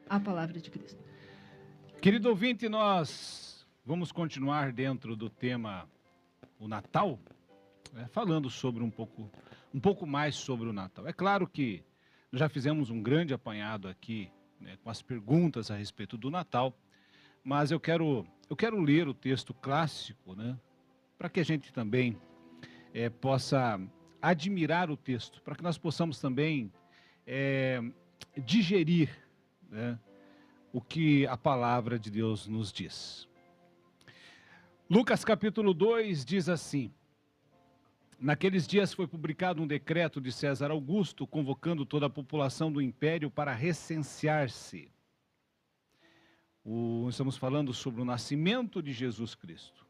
A palavra de Cristo. Querido ouvinte, nós vamos continuar dentro do tema o Natal, falando sobre um pouco mais sobre o Natal. É claro que já fizemos um grande apanhado aqui, com as perguntas a respeito do Natal, mas eu quero ler o texto clássico, para que a gente também possa admirar o texto, para que nós possamos também digerir, o que a palavra de Deus nos diz. Lucas capítulo 2 diz assim: naqueles dias foi publicado um decreto de César Augusto, convocando toda a população do império para recensear-se. Estamos falando sobre o nascimento de Jesus Cristo.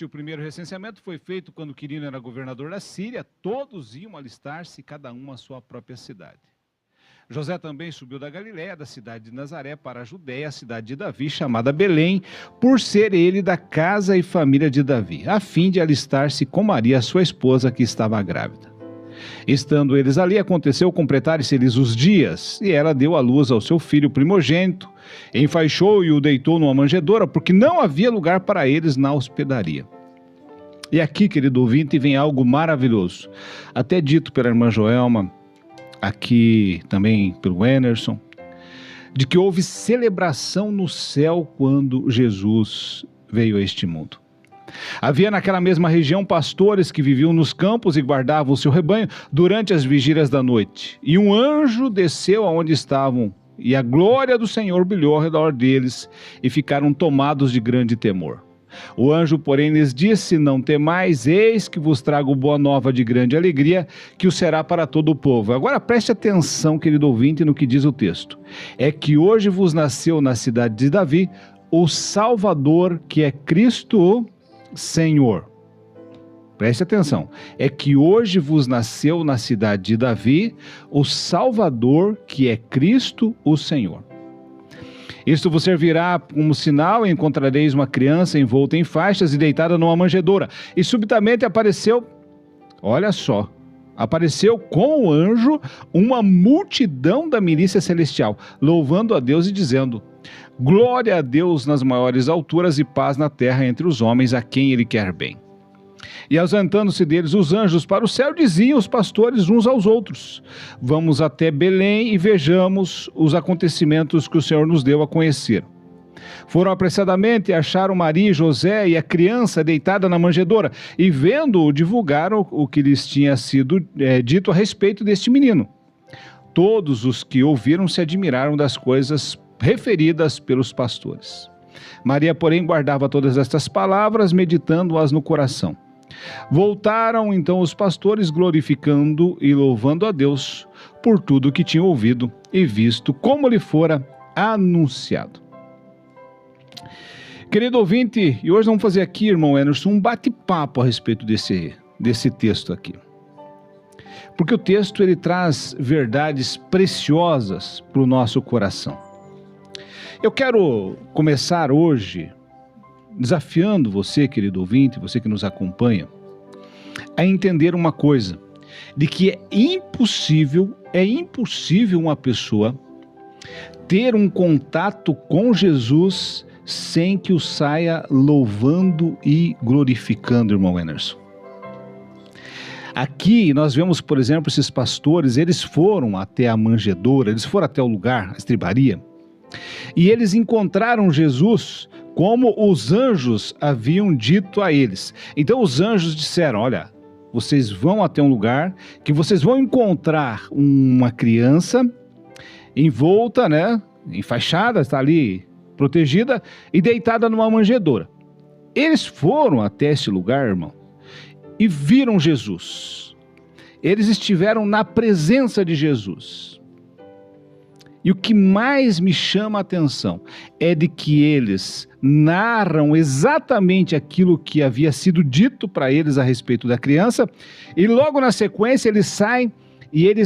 O primeiro recenseamento foi feito quando Quirino era governador da Síria. Todos iam alistar-se, cada um à sua própria cidade. José também subiu da Galiléia, da cidade de Nazaré, para a Judéia, a cidade de Davi, chamada Belém, por ser ele da casa e família de Davi, a fim de alistar-se com Maria, sua esposa, que estava grávida. Estando eles ali, aconteceu completarem-se-lhes os dias, e ela deu à luz ao seu filho primogênito, enfaixou e o deitou numa manjedoura, porque não havia lugar para eles na hospedaria. E aqui, querido ouvinte, vem algo maravilhoso, até dito pela irmã Joelma, aqui também pelo Enerson, de que houve celebração no céu quando Jesus veio a este mundo. Havia naquela mesma região pastores que viviam nos campos e guardavam o seu rebanho durante as vigílias da noite. E um anjo desceu aonde estavam, e a glória do Senhor brilhou ao redor deles, e ficaram tomados de grande temor. O anjo, porém, lhes disse: não temais, eis que vos trago boa nova de grande alegria, que o será para todo o povo. Agora preste atenção, querido ouvinte, no que diz o texto. É que hoje vos nasceu na cidade de Davi o Salvador, que é Cristo Senhor. Preste atenção. É que hoje vos nasceu na cidade de Davi o Salvador, que é Cristo o Senhor. Isto vos servirá como sinal: encontrareis uma criança envolta em faixas e deitada numa manjedoura. E subitamente apareceu, olha só, apareceu com o anjo uma multidão da milícia celestial, louvando a Deus e dizendo: glória a Deus nas maiores alturas e paz na terra entre os homens a quem ele quer bem. E ausentando-se deles os anjos para o céu, diziam os pastores uns aos outros: vamos até Belém e vejamos os acontecimentos que o Senhor nos deu a conhecer. Foram apressadamente e acharam Maria e José e a criança deitada na manjedoura, e vendo-o, divulgaram o que lhes tinha sido dito a respeito deste menino. Todos os que ouviram se admiraram das coisas referidas pelos pastores. Maria, porém, guardava todas estas palavras, meditando-as no coração. Voltaram então os pastores, glorificando e louvando a Deus por tudo que tinham ouvido e visto, como lhe fora anunciado. Querido ouvinte, e hoje vamos fazer aqui, irmão Enerson, um bate-papo a respeito desse texto aqui. Porque o texto ele traz verdades preciosas para o nosso coração. Eu quero começar hoje desafiando você, querido ouvinte, você que nos acompanha, a entender uma coisa, de que é impossível uma pessoa ter um contato com Jesus sem que o saia louvando e glorificando, irmão Enerson. Aqui nós vemos, por exemplo, esses pastores, eles foram até a manjedoura, eles foram até o lugar, a estribaria, e eles encontraram Jesus como os anjos haviam dito a eles. Então os anjos disseram: olha, vocês vão até um lugar que vocês vão encontrar uma criança envolta, enfaixada, está ali protegida e deitada numa manjedoura. Eles foram até esse lugar, irmão, e viram Jesus. Eles estiveram na presença de Jesus. E o que mais me chama a atenção é de que eles narram exatamente aquilo que havia sido dito para eles a respeito da criança, e logo na sequência eles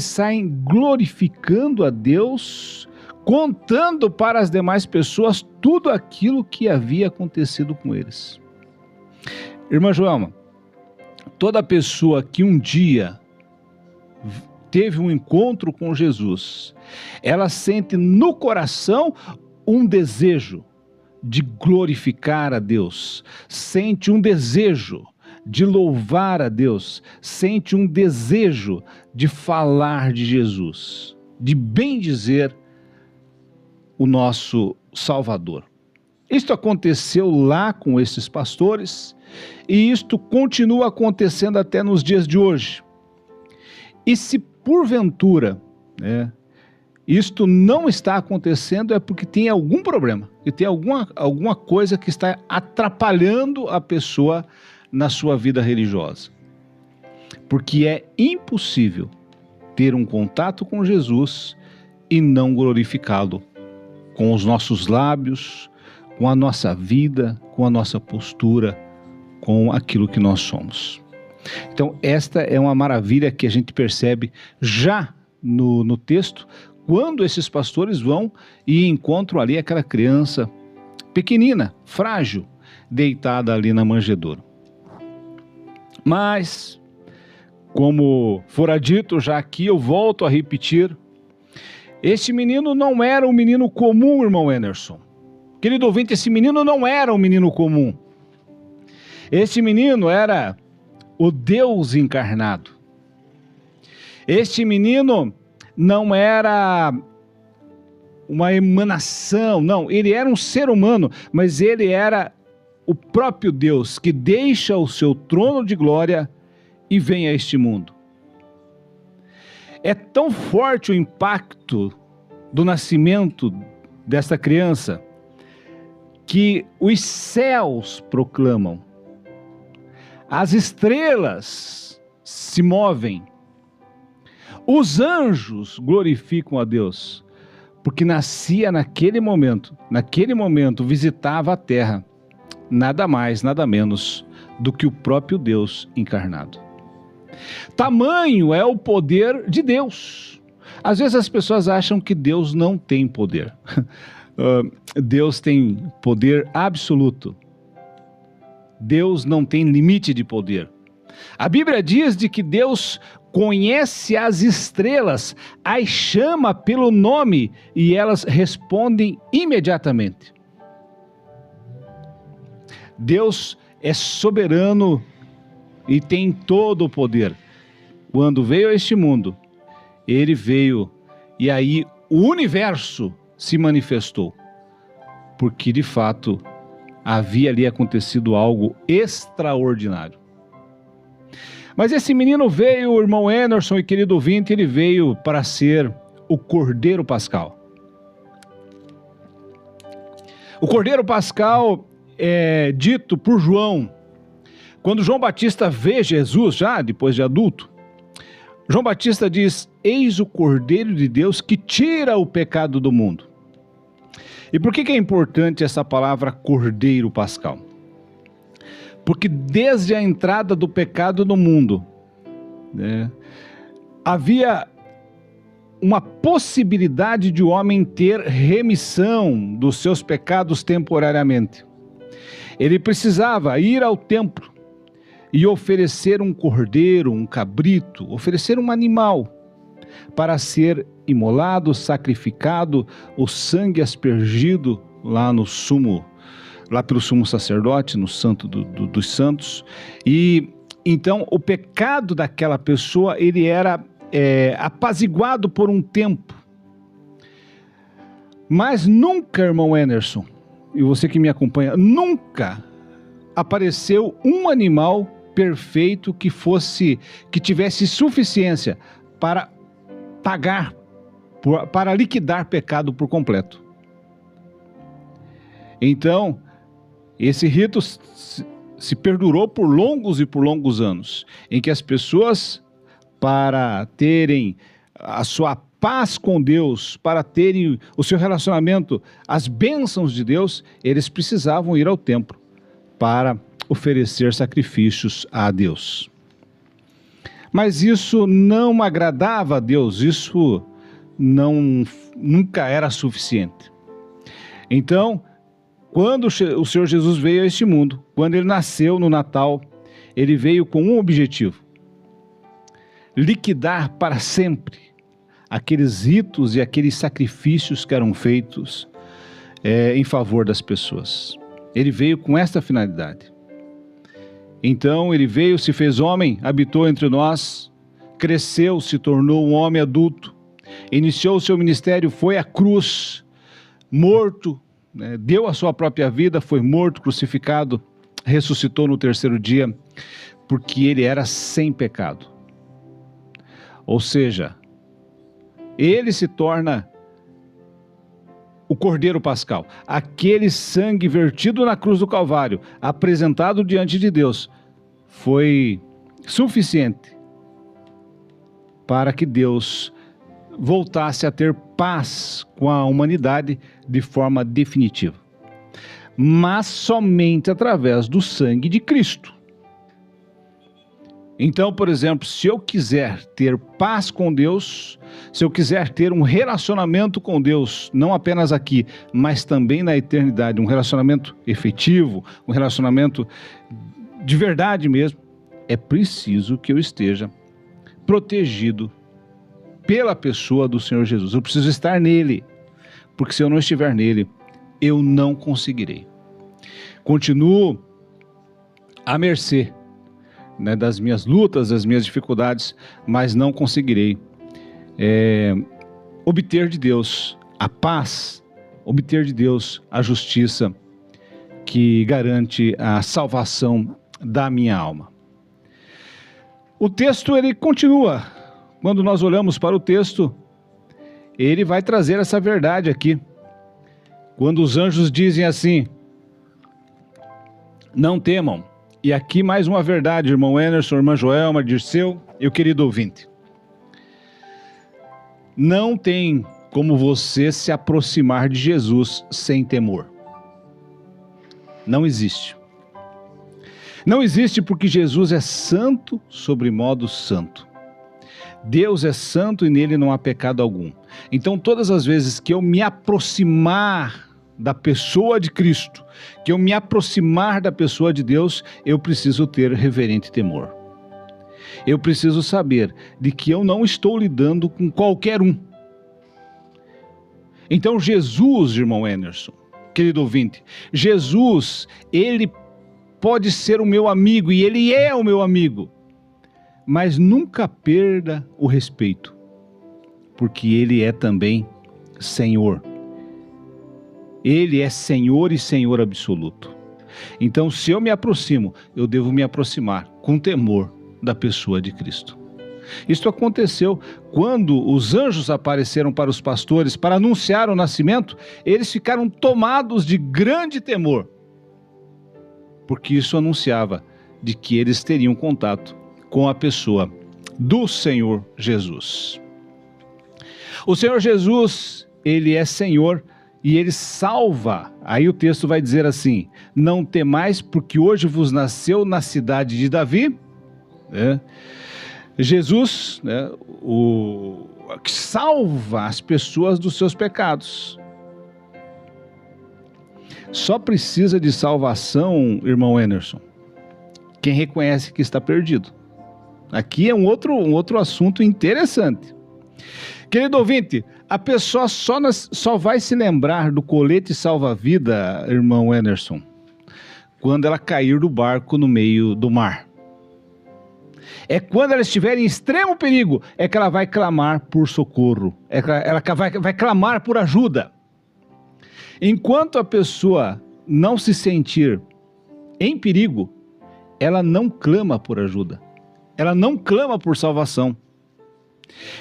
saem glorificando a Deus, contando para as demais pessoas tudo aquilo que havia acontecido com eles. Irmã Joelma, toda pessoa que um dia teve um encontro com Jesus, ela sente no coração um desejo de glorificar a Deus, sente um desejo de louvar a Deus, sente um desejo de falar de Jesus, de bendizer o nosso Salvador. Isto aconteceu lá com esses pastores e isto continua acontecendo até nos dias de hoje. E se porventura, isto não está acontecendo, é porque tem algum problema, e tem alguma coisa que está atrapalhando a pessoa na sua vida religiosa. Porque é impossível ter um contato com Jesus e não glorificá-lo com os nossos lábios, com a nossa vida, com a nossa postura, com aquilo que nós somos. Então, esta é uma maravilha que a gente percebe já no texto, quando esses pastores vão e encontram ali aquela criança pequenina, frágil, deitada ali na manjedoura. Mas, como fora dito já aqui, eu volto a repetir, este menino não era um menino comum, irmão Enerson. Querido ouvinte, esse menino não era um menino comum. Este menino era o Deus encarnado. Este menino não era uma emanação, não, ele era um ser humano, mas ele era o próprio Deus que deixa o seu trono de glória e vem a este mundo. É tão forte o impacto do nascimento desta criança que os céus proclamam, as estrelas se movem, os anjos glorificam a Deus, porque nascia naquele momento, visitava a terra, nada mais, nada menos do que o próprio Deus encarnado. Tamanho é o poder de Deus. Às vezes as pessoas acham que Deus não tem poder. Deus tem poder absoluto. Deus não tem limite de poder. A Bíblia diz de que Deus conhece as estrelas, as chama pelo nome e elas respondem imediatamente. Deus é soberano e tem todo o poder. Quando veio a este mundo, ele veio e aí o universo se manifestou, porque de fato havia ali acontecido algo extraordinário. Mas esse menino veio, irmão Enerson e querido ouvinte, ele veio para ser o Cordeiro Pascal. O Cordeiro Pascal é dito por João. Quando João Batista vê Jesus, já depois de adulto, João Batista diz: eis o Cordeiro de Deus que tira o pecado do mundo. E por que é importante essa palavra Cordeiro Pascal? Porque desde a entrada do pecado no mundo, havia uma possibilidade de o homem ter remissão dos seus pecados temporariamente. Ele precisava ir ao templo e oferecer um cordeiro, um cabrito, oferecer um animal para ser imolado, sacrificado, o sangue aspergido lá pelo sumo sacerdote, no santo dos santos. E então o pecado daquela pessoa, ele era apaziguado por um tempo. Mas nunca, irmão Enerson, e você que me acompanha, nunca apareceu um animal perfeito que tivesse suficiência para pagar, para liquidar pecado por completo. Então, esse rito se perdurou por longos e por longos anos, em que as pessoas, para terem a sua paz com Deus, para terem o seu relacionamento, as bênçãos de Deus, eles precisavam ir ao templo para oferecer sacrifícios a Deus. Mas isso não agradava a Deus, isso nunca era suficiente. Então, quando o Senhor Jesus veio a este mundo, quando ele nasceu no Natal, ele veio com um objetivo: liquidar para sempre aqueles ritos e aqueles sacrifícios que eram feitos em favor das pessoas. Ele veio com esta finalidade. Então ele veio, se fez homem, habitou entre nós, cresceu, se tornou um homem adulto, iniciou o seu ministério, foi à cruz, morto, deu a sua própria vida, foi morto, crucificado, ressuscitou no terceiro dia, porque ele era sem pecado. Ou seja, ele se torna o Cordeiro Pascal, aquele sangue vertido na cruz do Calvário, apresentado diante de Deus, foi suficiente para que Deus voltasse a ter paz com a humanidade de forma definitiva. Mas somente através do sangue de Cristo. Então, por exemplo, se eu quiser ter paz com Deus, se eu quiser ter um relacionamento com Deus, não apenas aqui, mas também na eternidade, um relacionamento efetivo, um relacionamento de verdade mesmo, é preciso que eu esteja protegido pela pessoa do Senhor Jesus. Eu preciso estar nele, porque se eu não estiver nele, eu não conseguirei. Continuo à mercê das minhas lutas, das minhas dificuldades, mas não conseguirei obter de Deus a paz, obter de Deus a justiça que garante a salvação da minha alma. O texto ele continua. Quando nós olhamos para o texto, ele vai trazer essa verdade aqui. Quando os anjos dizem assim: não temam. E aqui mais uma verdade, irmão Enerson, irmã Joelma, Dirceu e o querido ouvinte. Não tem como você se aproximar de Jesus sem temor. Não existe. Não existe porque Jesus é santo sobre modo santo. Deus é santo e nele não há pecado algum. Então todas as vezes que eu me aproximar da pessoa de Cristo, que eu me aproximar da pessoa de Deus, eu preciso ter reverente temor. Eu preciso saber de que eu não estou lidando com qualquer um. Então Jesus, irmão Enerson, querido ouvinte, Jesus, ele pode ser o meu amigo e ele é o meu amigo, mas nunca perda o respeito, porque ele é também Senhor. Ele é Senhor e Senhor absoluto. Então, se eu me aproximo, eu devo me aproximar com temor da pessoa de Cristo. Isto aconteceu quando os anjos apareceram para os pastores para anunciar o nascimento. Eles ficaram tomados de grande temor, porque isso anunciava de que eles teriam contato com a pessoa do Senhor Jesus. O Senhor Jesus, ele é Senhor e ele salva. Aí o texto vai dizer assim: não temais, porque hoje vos nasceu na cidade de Davi, Jesus, o que salva as pessoas dos seus pecados. Só precisa de salvação, irmão Enerson, quem reconhece que está perdido. Aqui é um outro assunto interessante. Querido ouvinte, a pessoa só vai se lembrar do colete salva-vida, irmão Enerson, quando ela cair do barco no meio do mar. É quando ela estiver em extremo perigo, é que ela vai clamar por socorro, ela vai clamar por ajuda. Enquanto a pessoa não se sentir em perigo, ela não clama por ajuda, ela não clama por salvação.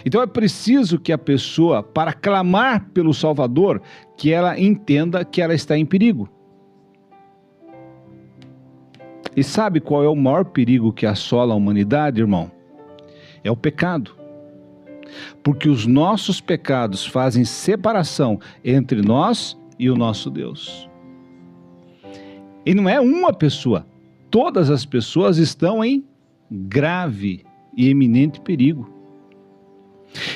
Então é preciso que a pessoa, para clamar pelo Salvador, que ela entenda que ela está em perigo. E sabe qual é o maior perigo que assola a humanidade, irmão? É o pecado. Porque os nossos pecados fazem separação entre nós e o nosso Deus. E não é uma pessoa. Todas as pessoas estão em grave e eminente perigo.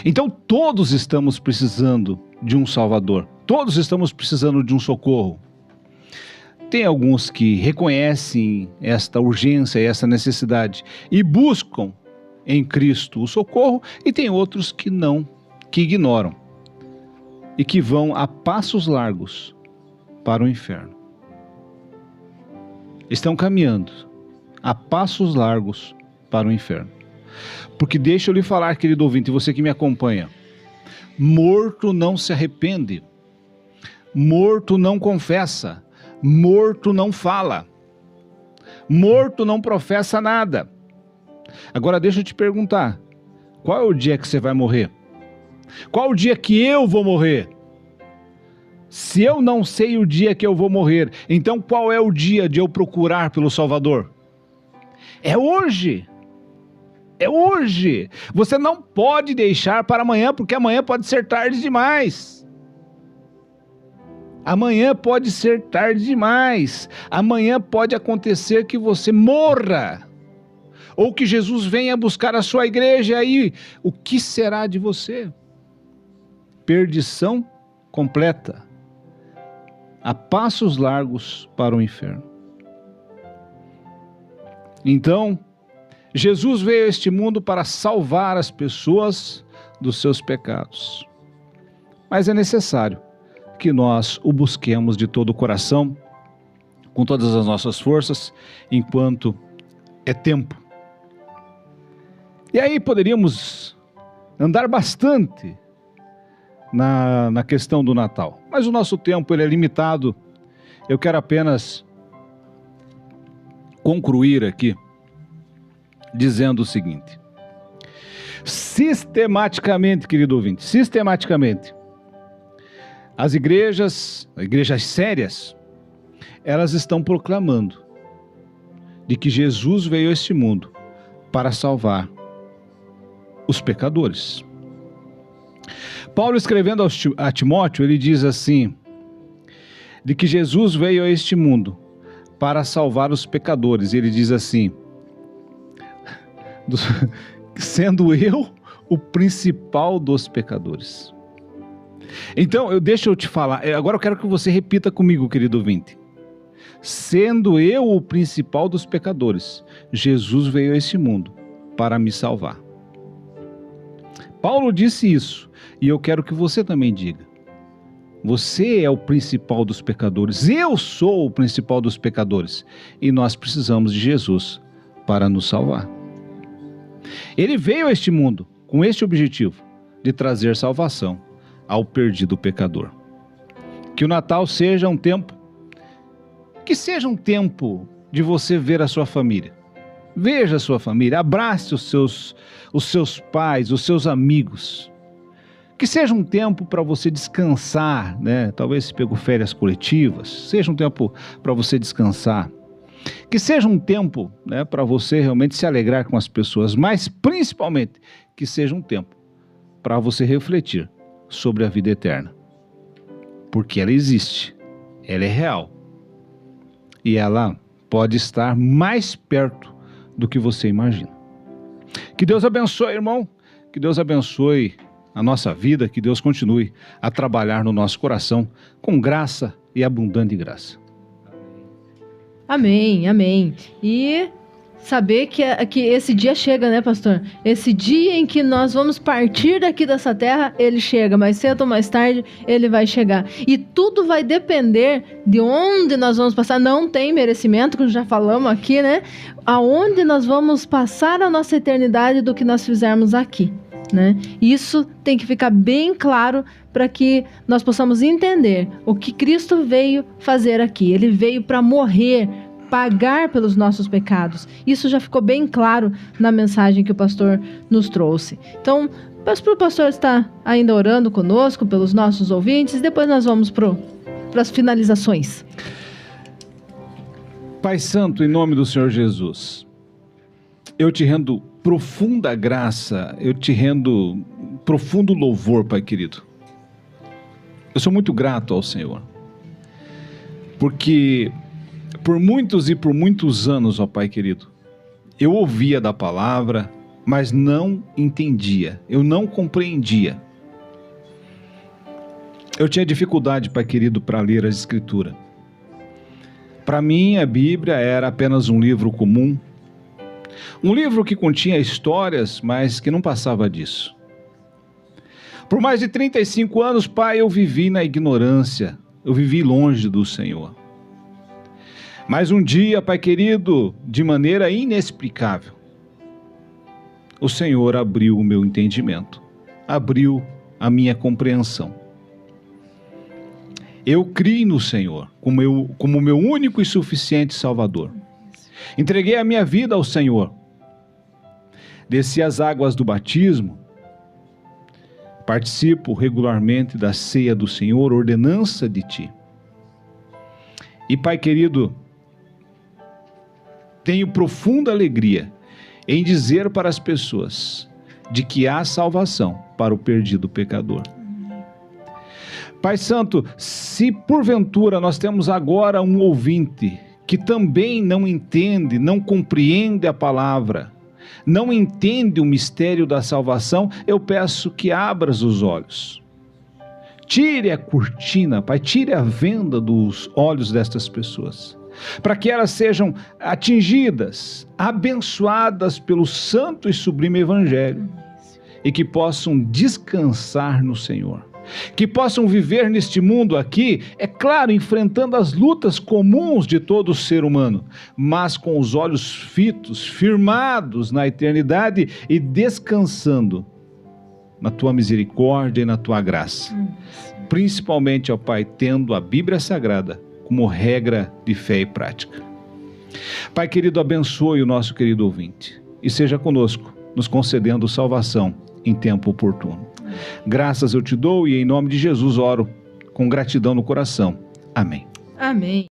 Então todos estamos precisando de um Salvador. Todos estamos precisando de um socorro. Tem alguns que reconhecem esta urgência e essa necessidade e buscam em Cristo o socorro, e tem outros que não, que ignoram e que vão a passos largos para o inferno. Estão caminhando a passos largos para o inferno. Porque deixa eu lhe falar, querido ouvinte, você que me acompanha, morto não se arrepende, morto não confessa, morto não fala, morto não professa nada. Agora deixa eu te perguntar, qual é o dia que você vai morrer? Qual é o dia que eu vou morrer? Se eu não sei o dia que eu vou morrer, então qual é o dia de eu procurar pelo Salvador? É hoje. É hoje. Você não pode deixar para amanhã, porque amanhã pode ser tarde demais. Amanhã pode ser tarde demais. Amanhã pode acontecer que você morra. Ou que Jesus venha buscar a sua igreja, e aí o que será de você? Perdição completa. A passos largos para o inferno. Então, Jesus veio a este mundo para salvar as pessoas dos seus pecados. Mas é necessário que nós o busquemos de todo o coração, com todas as nossas forças, enquanto é tempo. E aí poderíamos andar bastante na questão do Natal. Mas o nosso tempo ele é limitado. Eu quero apenas concluir aqui dizendo o seguinte: sistematicamente, querido ouvinte, sistematicamente, as igrejas sérias, elas estão proclamando de que Jesus veio a este mundo para salvar os pecadores. Paulo, escrevendo a Timóteo, ele diz assim, de que Jesus veio a este mundo para salvar os pecadores. Ele diz assim, sendo eu o principal dos pecadores. Então, deixa eu te falar, agora eu quero que você repita comigo, querido ouvinte. Sendo eu o principal dos pecadores, Jesus veio a este mundo para me salvar. Paulo disse isso, e eu quero que você também diga. Você é o principal dos pecadores, eu sou o principal dos pecadores, e nós precisamos de Jesus para nos salvar. Ele veio a este mundo com este objetivo, de trazer salvação ao perdido pecador. Que o Natal seja um tempo, de você ver a sua família. Veja a sua família, abrace os seus pais, os seus amigos. Que seja um tempo para você descansar, né? Talvez se pegou férias coletivas, seja um tempo para você descansar. Que seja um tempo, né, para você realmente se alegrar com as pessoas, mas principalmente que seja um tempo para você refletir sobre a vida eterna. Porque ela existe, ela é real e ela pode estar mais perto do que você imagina. Que Deus abençoe, irmão, que Deus abençoe a nossa vida, que Deus continue a trabalhar no nosso coração com graça e abundante graça. Amém, amém. E saber que esse dia chega, né, pastor? Esse dia em que nós vamos partir daqui dessa terra, ele chega. Mais cedo ou mais tarde, ele vai chegar. E tudo vai depender de onde nós vamos passar. Não tem merecimento, como já falamos aqui, né? Aonde nós vamos passar a nossa eternidade do que nós fizermos aqui, né? Isso tem que ficar bem claro para que nós possamos entender o que Cristo veio fazer aqui. Ele veio para morrer, pagar pelos nossos pecados. Isso já ficou bem claro na mensagem que o pastor nos trouxe. Então, peço para o pastor estar ainda orando conosco, pelos nossos ouvintes, depois nós vamos para as finalizações. Pai Santo, em nome do Senhor Jesus, eu te rendo profunda graça, eu te rendo profundo louvor, Pai querido. Eu sou muito grato ao Senhor, porque por muitos e por muitos anos, ó Pai querido, eu ouvia da palavra, mas não entendia, eu não compreendia. Eu tinha dificuldade, Pai querido, para ler a Escritura. Para mim, a Bíblia era apenas um livro comum, Um livro que continha histórias, mas que não passava disso. Por mais de 35 anos, Pai, eu vivi na ignorância, eu vivi longe do Senhor. Mas um dia, Pai querido, de maneira inexplicável, o Senhor abriu o meu entendimento, abriu a minha compreensão. Eu criei no Senhor como meu único e suficiente Salvador. Entreguei a minha vida ao Senhor. Desci as águas do batismo. Participo regularmente da ceia do Senhor, ordenança de Ti. E, Pai querido, tenho profunda alegria em dizer para as pessoas de que há salvação para o perdido pecador. Pai Santo, se porventura nós temos agora um ouvinte que também não entende, não compreende a palavra, não entende o mistério da salvação, eu peço que abras os olhos. Tire a cortina, Pai, tire a venda dos olhos destas pessoas, para que elas sejam atingidas, abençoadas pelo santo e sublime Evangelho, e que possam descansar no Senhor. Que possam viver neste mundo aqui, é claro, enfrentando as lutas comuns de todo ser humano, mas com os olhos fitos, firmados na eternidade e descansando na Tua misericórdia e na Tua graça. Principalmente, ó Pai, tendo a Bíblia Sagrada como regra de fé e prática. Pai querido, abençoe o nosso querido ouvinte e seja conosco, nos concedendo salvação em tempo oportuno. Graças eu te dou e em nome de Jesus oro com gratidão no coração. Amém. Amém.